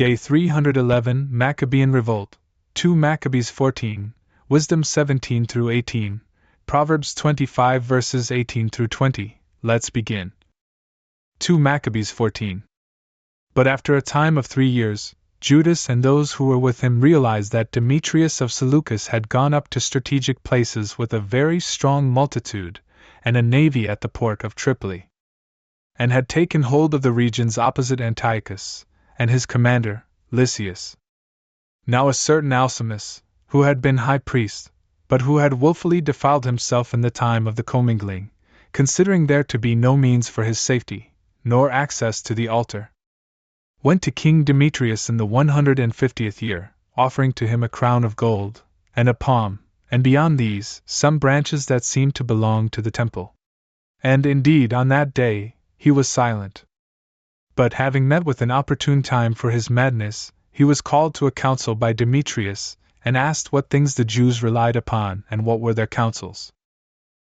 Day 311 Maccabean Revolt, 2 Maccabees 14, Wisdom 17 through 18, Proverbs 25 verses 18 through 20. Let's begin. 2 Maccabees 14. But after a time of 3 years, Judas and those who were with him realized that Demetrius of Seleucus had gone up to strategic places with a very strong multitude and a navy at the port of Tripoli, and had taken hold of the regions opposite Antiochus, and his commander, Lysias. Now a certain Alcimus, who had been high priest, but who had wilfully defiled himself in the time of the commingling, considering there to be no means for his safety, nor access to the altar, went to King Demetrius in the 150th year, offering to him a crown of gold, and a palm, and beyond these, some branches that seemed to belong to the temple. And indeed on that day, he was silent. But having met with an opportune time for his madness, he was called to a council by Demetrius, and asked what things the Jews relied upon and what were their counsels.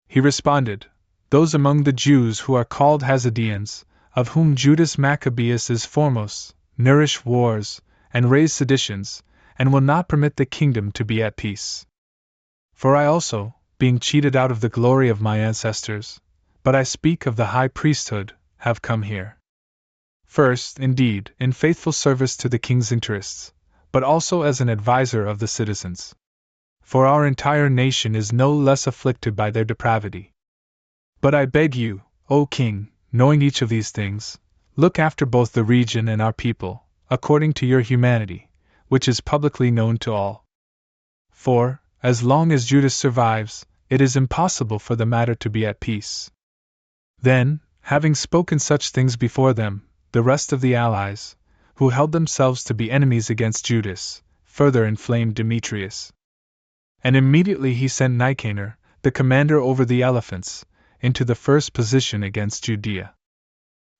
He responded, "Those among the Jews who are called Hasidians, of whom Judas Maccabeus is foremost, nourish wars, and raise seditions, and will not permit the kingdom to be at peace. For I also, being cheated out of the glory of my ancestors, but I speak of the high priesthood, have come here. First, indeed, in faithful service to the king's interests, but also as an adviser of the citizens. For our entire nation is no less afflicted by their depravity. But I beg you, O king, knowing each of these things, look after both the region and our people, according to your humanity, which is publicly known to all. For, as long as Judas survives, it is impossible for the matter to be at peace." Then, having spoken such things before them, the rest of the allies, who held themselves to be enemies against Judas, further inflamed Demetrius. And immediately he sent Nicanor, the commander over the elephants, into the first position against Judea,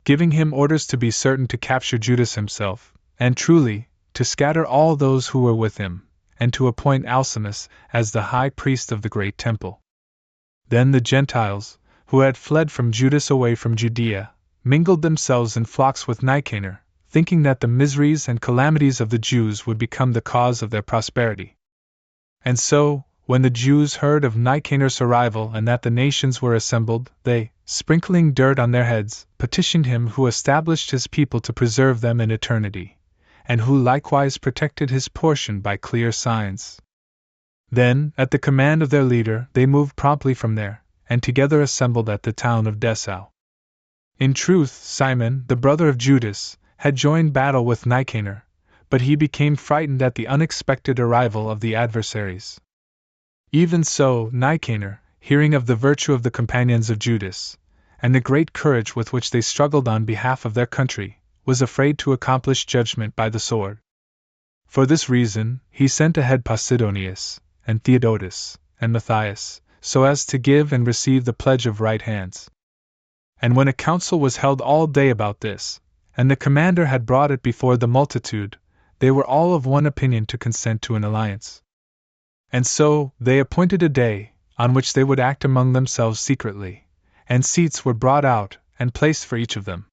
giving him orders to be certain to capture Judas himself, and truly, to scatter all those who were with him, and to appoint Alcimus as the high priest of the great temple. Then the Gentiles, who had fled from Judas away from Judea, mingled themselves in flocks with Nicanor, thinking that the miseries and calamities of the Jews would become the cause of their prosperity. And so, when the Jews heard of Nicanor's arrival and that the nations were assembled, they, sprinkling dirt on their heads, petitioned him who established his people to preserve them in eternity, and who likewise protected his portion by clear signs. Then, at the command of their leader, they moved promptly from there, and together assembled at the town of Dessau. In truth, Simon, the brother of Judas, had joined battle with Nicanor, but he became frightened at the unexpected arrival of the adversaries. Even so, Nicanor, hearing of the virtue of the companions of Judas, and the great courage with which they struggled on behalf of their country, was afraid to accomplish judgment by the sword. For this reason, he sent ahead Posidonius, and Theodotus, and Matthias, so as to give and receive the pledge of right hands. And when a council was held all day about this, and the commander had brought it before the multitude, they were all of one opinion to consent to an alliance. And so, they appointed a day, on which they would act among themselves secretly, and seats were brought out, and placed for each of them.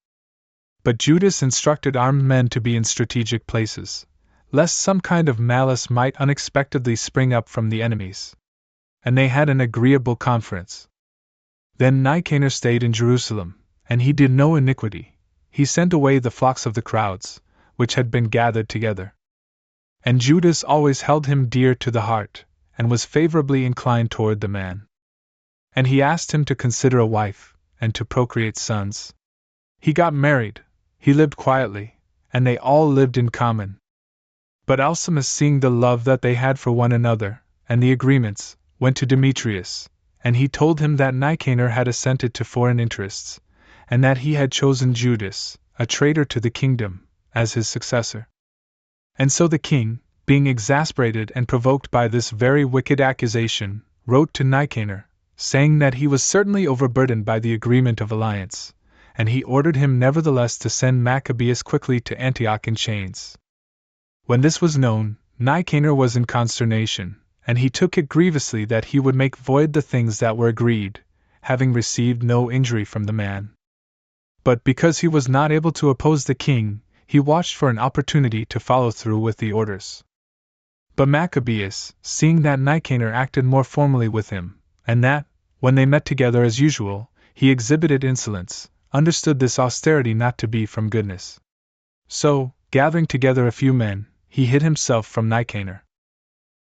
But Judas instructed armed men to be in strategic places, lest some kind of malice might unexpectedly spring up from the enemies. And they had an agreeable conference. Then Nicanor stayed in Jerusalem, and he did no iniquity. He sent away the flocks of the crowds, which had been gathered together. And Judas always held him dear to the heart, and was favorably inclined toward the man. And he asked him to consider a wife, and to procreate sons. He got married, he lived quietly, and they all lived in common. But Alcimus, seeing the love that they had for one another, and the agreements, went to Demetrius, and he told him that Nicanor had assented to foreign interests, and that he had chosen Judas, a traitor to the kingdom, as his successor. And so the king, being exasperated and provoked by this very wicked accusation, wrote to Nicanor, saying that he was certainly overburdened by the agreement of alliance, and he ordered him nevertheless to send Maccabeus quickly to Antioch in chains. When this was known, Nicanor was in consternation, and he took it grievously that he would make void the things that were agreed, having received no injury from the man. But because he was not able to oppose the king, he watched for an opportunity to follow through with the orders. But Maccabeus, seeing that Nicanor acted more formally with him, and that, when they met together as usual, he exhibited insolence, understood this austerity not to be from goodness. So, gathering together a few men, he hid himself from Nicanor.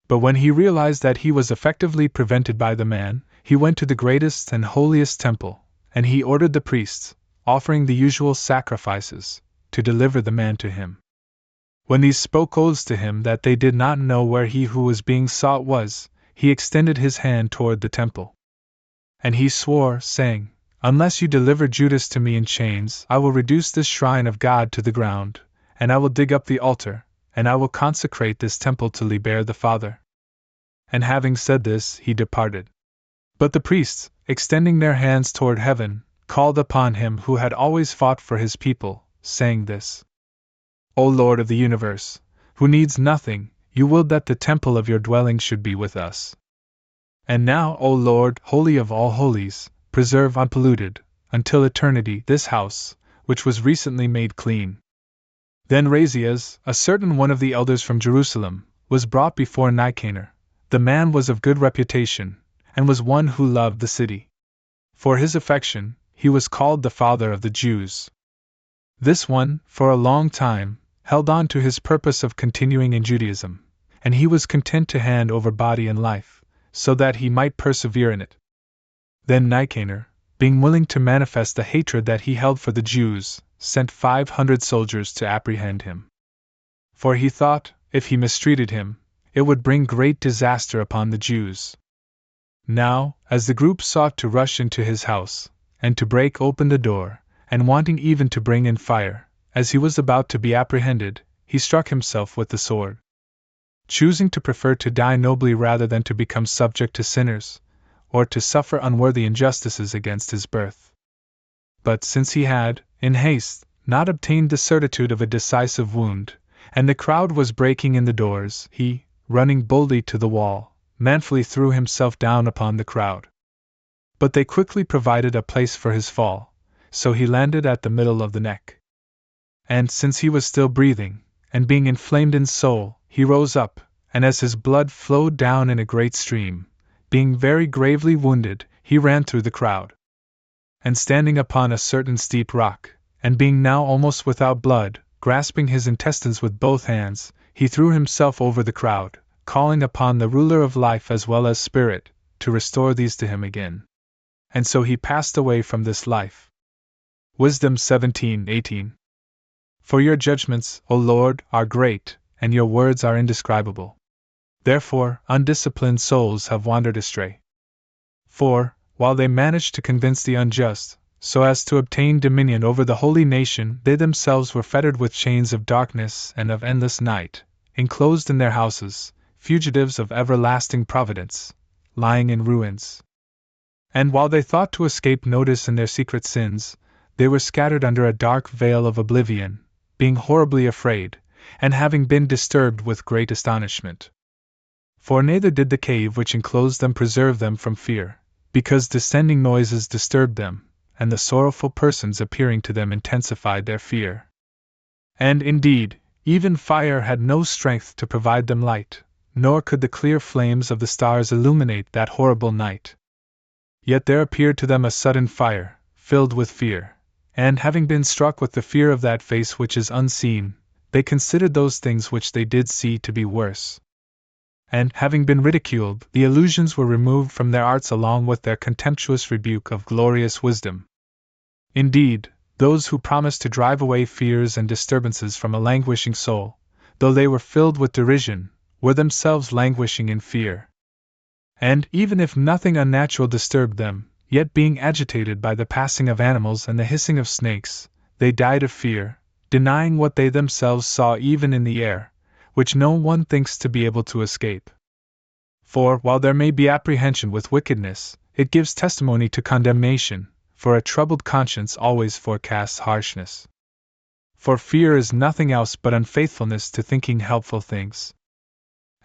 But when he realized that he was effectively prevented by the man, he went to the greatest and holiest temple, and he ordered the priests, offering the usual sacrifices, to deliver the man to him. When these spoke oaths to him that they did not know where he who was being sought was, he extended his hand toward the temple. And he swore, saying, "Unless you deliver Judas to me in chains, I will reduce this shrine of God to the ground, and I will dig up the altar, and I will consecrate this temple to Liber the Father." And having said this, he departed. But the priests, extending their hands toward heaven, called upon him who had always fought for his people, saying this: "O Lord of the universe, who needs nothing, you willed that the temple of your dwelling should be with us. And now, O Lord, holy of all holies, preserve unpolluted, until eternity, this house, which was recently made clean." Then Razias, a certain one of the elders from Jerusalem, was brought before Nicanor. The man was of good reputation, and was one who loved the city. For his affection, he was called the father of the Jews. This one, for a long time, held on to his purpose of continuing in Judaism, and he was content to hand over body and life, so that he might persevere in it. Then Nicanor, being willing to manifest the hatred that he held for the Jews, sent 500 soldiers to apprehend him. For he thought, if he mistreated him, it would bring great disaster upon the Jews. Now, as the group sought to rush into his house, and to break open the door, and wanting even to bring in fire, as he was about to be apprehended, he struck himself with the sword. Choosing to prefer to die nobly rather than to become subject to sinners, or to suffer unworthy injustices against his birth. But since he had, in haste, not obtained the certitude of a decisive wound, and the crowd was breaking in the doors, he, running boldly to the wall, manfully threw himself down upon the crowd. But they quickly provided a place for his fall, so he landed at the middle of the neck. And since he was still breathing, and being inflamed in soul, he rose up, and as his blood flowed down in a great stream, being very gravely wounded, he ran through the crowd. And standing upon a certain steep rock, and being now almost without blood, grasping his intestines with both hands, he threw himself over the crowd, calling upon the ruler of life as well as spirit, to restore these to him again. And so he passed away from this life. Wisdom 17:18. For your judgments, O Lord, are great, and your words are indescribable. Therefore, undisciplined souls have wandered astray. For, while they managed to convince the unjust, so as to obtain dominion over the holy nation, they themselves were fettered with chains of darkness and of endless night, enclosed in their houses, fugitives of everlasting providence, lying in ruins. And while they thought to escape notice in their secret sins, they were scattered under a dark veil of oblivion, being horribly afraid, and having been disturbed with great astonishment. For neither did the cave which enclosed them preserve them from fear, because descending noises disturbed them, and the sorrowful persons appearing to them intensified their fear. And indeed, even fire had no strength to provide them light, nor could the clear flames of the stars illuminate that horrible night. Yet there appeared to them a sudden fire, filled with fear, and having been struck with the fear of that face which is unseen, they considered those things which they did see to be worse. And, having been ridiculed, the illusions were removed from their arts along with their contemptuous rebuke of glorious wisdom. Indeed, those who promised to drive away fears and disturbances from a languishing soul, though they were filled with derision, were themselves languishing in fear. And, even if nothing unnatural disturbed them, yet being agitated by the passing of animals and the hissing of snakes, they died of fear, denying what they themselves saw even in the air, which no one thinks to be able to escape. For, while there may be apprehension with wickedness, it gives testimony to condemnation, for a troubled conscience always forecasts harshness. For fear is nothing else but unfaithfulness to thinking helpful things.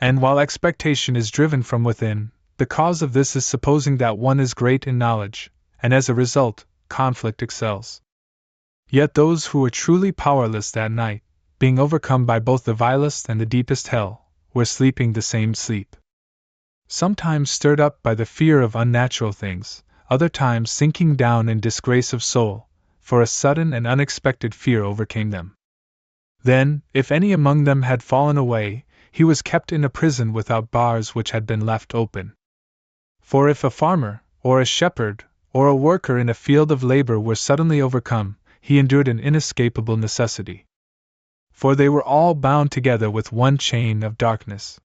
And while expectation is driven from within, the cause of this is supposing that one is great in knowledge, and as a result, conflict excels. Yet those who were truly powerless that night, being overcome by both the vilest and the deepest hell, were sleeping the same sleep. Sometimes stirred up by the fear of unnatural things, other times sinking down in disgrace of soul, for a sudden and unexpected fear overcame them. Then, if any among them had fallen away, he was kept in a prison without bars which had been left open. For if a farmer, or a shepherd, or a worker in a field of labor were suddenly overcome, he endured an inescapable necessity. For they were all bound together with one chain of darkness.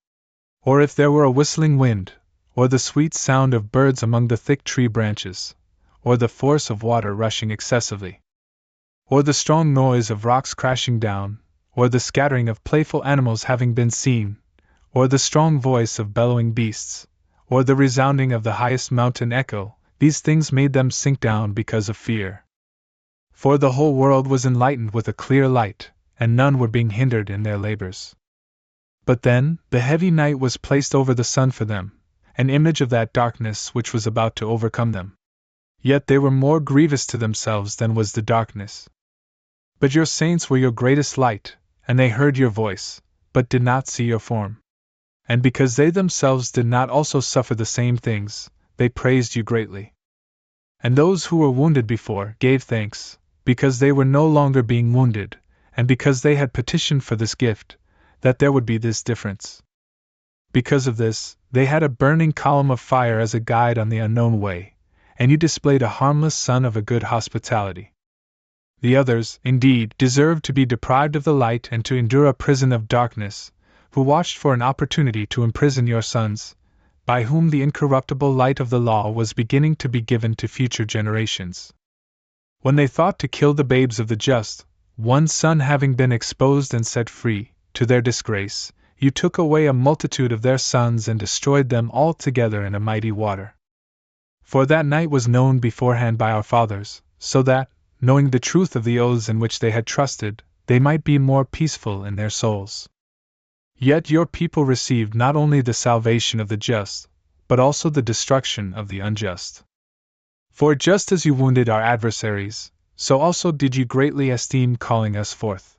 Or if there were a whistling wind, or the sweet sound of birds among the thick tree branches, or the force of water rushing excessively, or the strong noise of rocks crashing down, or the scattering of playful animals having been seen, or the strong voice of bellowing beasts, or the resounding of the highest mountain echo, these things made them sink down because of fear. For the whole world was enlightened with a clear light, and none were being hindered in their labors. But then, the heavy night was placed over the sun for them, an image of that darkness which was about to overcome them. Yet they were more grievous to themselves than was the darkness. But your saints were your greatest light, and they heard your voice, but did not see your form. And because they themselves did not also suffer the same things, they praised you greatly. And those who were wounded before gave thanks, because they were no longer being wounded, and because they had petitioned for this gift, that there would be this difference. Because of this, they had a burning column of fire as a guide on the unknown way, and you displayed a harmless son of a good hospitality. The others, indeed, deserved to be deprived of the light and to endure a prison of darkness, who watched for an opportunity to imprison your sons, by whom the incorruptible light of the law was beginning to be given to future generations. When they thought to kill the babes of the just, one son having been exposed and set free, to their disgrace, you took away a multitude of their sons and destroyed them all together in a mighty water. For that night was known beforehand by our fathers, so that, knowing the truth of the oaths in which they had trusted, they might be more peaceful in their souls. Yet your people received not only the salvation of the just, but also the destruction of the unjust. For just as you wounded our adversaries, so also did you greatly esteem calling us forth.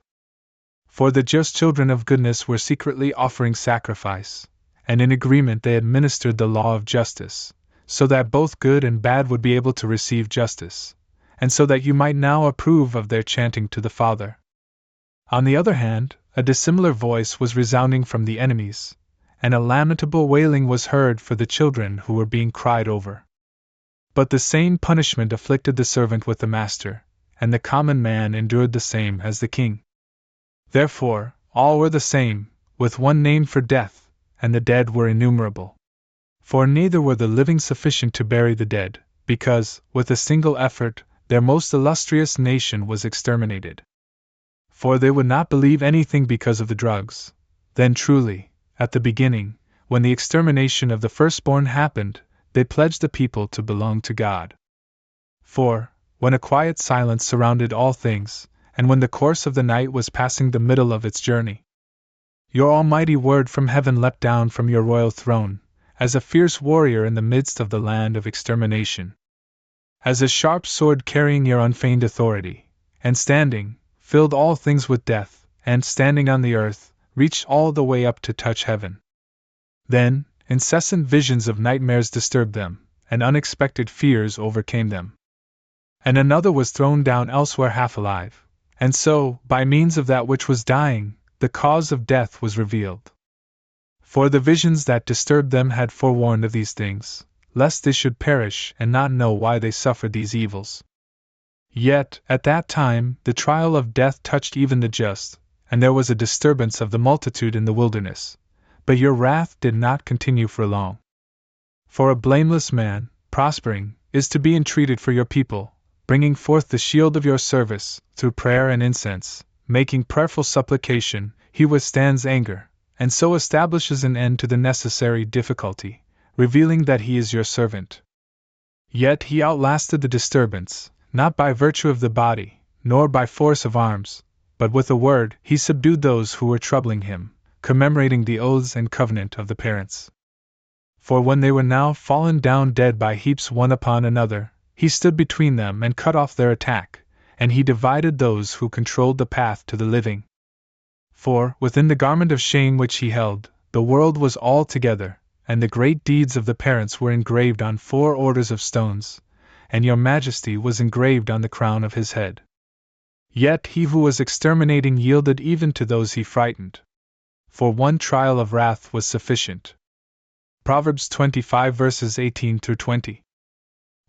For the just children of goodness were secretly offering sacrifice, and in agreement they administered the law of justice, so that both good and bad would be able to receive justice, and so that you might now approve of their chanting to the Father. On the other hand, a dissimilar voice was resounding from the enemies, and a lamentable wailing was heard for the children who were being cried over. But the same punishment afflicted the servant with the master, and the common man endured the same as the king. Therefore, all were the same, with one name for death, and the dead were innumerable. For neither were the living sufficient to bury the dead, because, with a single effort, their most illustrious nation was exterminated. For they would not believe anything because of the drugs. Then truly, at the beginning, when the extermination of the firstborn happened, they pledged the people to belong to God. For, when a quiet silence surrounded all things, and when the course of the night was passing the middle of its journey, your almighty word from heaven leapt down from your royal throne, as a fierce warrior in the midst of the land of extermination. As a sharp sword carrying your unfeigned authority, and standing, filled all things with death, and standing on the earth, reached all the way up to touch heaven. Then, incessant visions of nightmares disturbed them, and unexpected fears overcame them. And another was thrown down elsewhere half alive, and so, by means of that which was dying, the cause of death was revealed. For the visions that disturbed them had forewarned of these things, lest they should perish and not know why they suffered these evils. Yet, at that time, the trial of death touched even the just, and there was a disturbance of the multitude in the wilderness. But your wrath did not continue for long. For a blameless man, prospering, is to be entreated for your people, bringing forth the shield of your service, through prayer and incense, making prayerful supplication, he withstands anger, and so establishes an end to the necessary difficulty, revealing that he is your servant. Yet he outlasted the disturbance, not by virtue of the body, nor by force of arms, but with a word he subdued those who were troubling him, commemorating the oaths and covenant of the parents. For when they were now fallen down dead by heaps one upon another, he stood between them and cut off their attack, and he divided those who controlled the path to the living. For, within the garment of shame which he held, the world was all together, and the great deeds of the parents were engraved on 4 orders of stones, and your majesty was engraved on the crown of his head. Yet he who was exterminating yielded even to those he frightened. For one trial of wrath was sufficient. Proverbs 25 verses 18 through 20.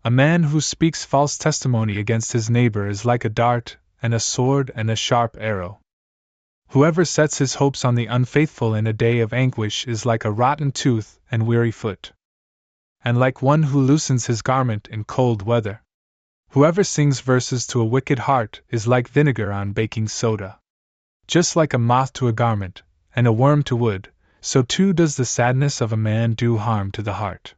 A man who speaks false testimony against his neighbor is like a dart, and a sword, and a sharp arrow. Whoever sets his hopes on the unfaithful in a day of anguish is like a rotten tooth and weary foot, and like one who loosens his garment in cold weather. Whoever sings verses to a wicked heart is like vinegar on baking soda. Just like a moth to a garment, and a worm to wood, so too does the sadness of a man do harm to the heart.